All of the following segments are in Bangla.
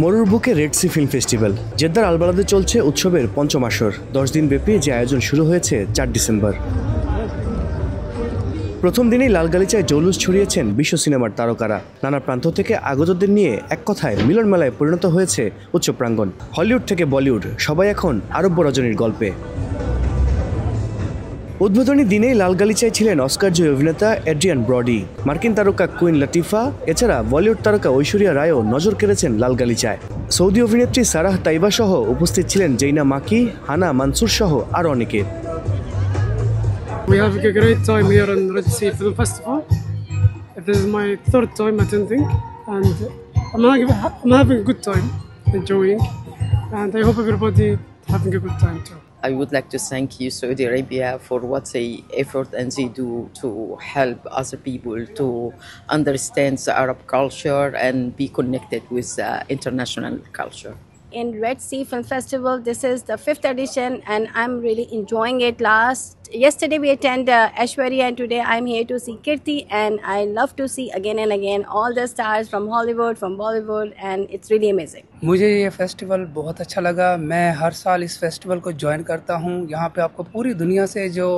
মরুর বুকে রেড সি ফিল্ম ফেস্টিভ্যাল জেদ্দার আলবালাদে চলছে উৎসবের পঞ্চম আসর। 10 দিন ব্যাপী যে আয়োজন শুরু হয়েছে 4 ডিসেম্বর। প্রথম দিনেই লালগালিচায় জৌলুস ছড়িয়েছেন বিশ্ব সিনেমার তারকারা। নানা প্রান্ত থেকে আগতদের নিয়ে এক কথায় মিলন মেলায় পরিণত হয়েছে উৎসব প্রাঙ্গণ। হলিউড থেকে বলিউড সবাই এখন আরব্য রজনীর গল্পে। উদ্বোধনী দিনেই লালগালিচায় ছিলেন অস্কারজয়ী অভিনেতা এড্রিয়ান ব্রডি, মার্কিন তারকা কুইন লাটিফা, এছাড়া বলিউড তারকা ঐশ্বরিয়া রায়ও নজর কেড়েছেন লালগালিচায়। সৌদি অভিনেত্রী সারাহ তাইবা সহ উপস্থিত ছিলেন জৈনা মাকি, হানা মানসুর সহ আরও অনেকে। We have a great time here in Red Sea Film Festival. This is my third time attending, and I'm having a good time, enjoying, and I hope everybody having a good time too. I would like to thank you, Saudi Arabia, for what they effort and they do to help other people to understand the Arab culture and be connected with the international culture. In Red Sea Film Festival, this is the 5th edition and I'm really enjoying it. Yesterday we attended Aishwarya and today I'm here to see Kirti, and I love to see again and again all the stars from Hollywood, from Bollywood, and it's really amazing. मुझे ये फेस्टिवल बहुत अच्छा लगा। मैं हर साल इस फेस्टिवल को ज्वाइन करता हूँ। यहाँ पे आपको पूरी दुनिया से जो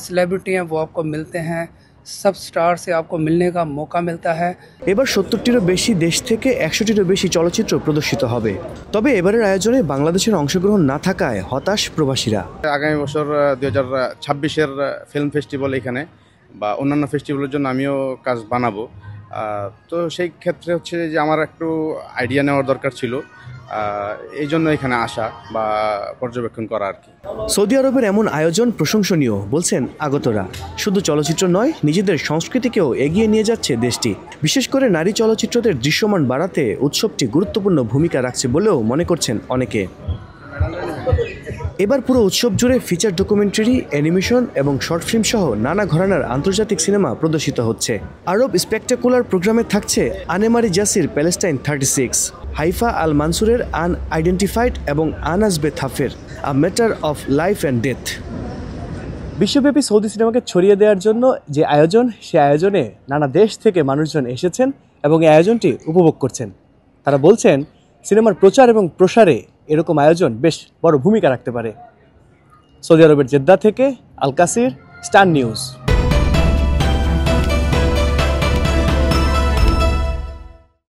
सेलिब्रिटी हैं वो आपको मिलते हैं। सब स्टार से आपको मिलने का मौका मिलता है। এবার 70টিরও বেশি দেশ থেকে 100টিরও বেশি চলচ্চিত্র প্রদর্শিত হবে। তবে এবারের আয়োজনে বাংলাদেশের অংশগ্রহণ না থাকায় হতাশ প্রবাসীরা। আগামী বছর 2026-এর ফিল্ম ফেস্টিভ্যাল এখানে বা অন্যান্য ফেস্টিভ্যালের জন্য আমিও কাজ বানাবো। তো সেই ক্ষেত্রে হচ্ছে যে আমার একটু আইডিয়া নেওয়ার দরকার ছিল, এই জন্য এখানে আসা বা পর্যবেক্ষণ করা আর কি। সৌদি আরবের এমন আয়োজন প্রশংসনীয় বলছেন আগতরা। শুধু চলচ্চিত্র নয়, নিজেদের সংস্কৃতিকেও এগিয়ে নিয়ে যাচ্ছে দেশটি। বিশেষ করে নারী চলচ্চিত্রদের দৃশ্যমান বাড়াতে উৎসবটি গুরুত্বপূর্ণ ভূমিকা রাখছে বলেও মনে করছেন অনেকে। এবার পুরো উৎসব জুড়ে ফিচার ডকুমেন্টারি, অ্যানিমেশন এবং শর্ট ফিল্ম সহ নানা ঘরানার আন্তর্জাতিক সিনেমা প্রদর্শিত হচ্ছে। আরব স্পেকটাকুলার প্রোগ্রামে থাকছে Annemarie Jacir Palestine 36, Haifa al মানসুরের আনআইডেন্টিফাইড এবং আনাস বে থাফের a matter of life and death. বিশ্বব্যাপী সৌদি সিনেমাকে ছড়িয়ে দেওয়ার জন্য যে আয়োজন, সে আয়োজনে নানা দেশ থেকে মানুষজন এসেছেন এবং এই আয়োজনটি উপভোগ করছেন। তারা বলছেন সিনেমার প্রচার এবং প্রসারে এরকম আয়োজন বেশ বড় ভূমিকা রাখতে পারে। সৌদি আরবের জেদ্দা থেকে আল কাসির, স্টার নিউজ।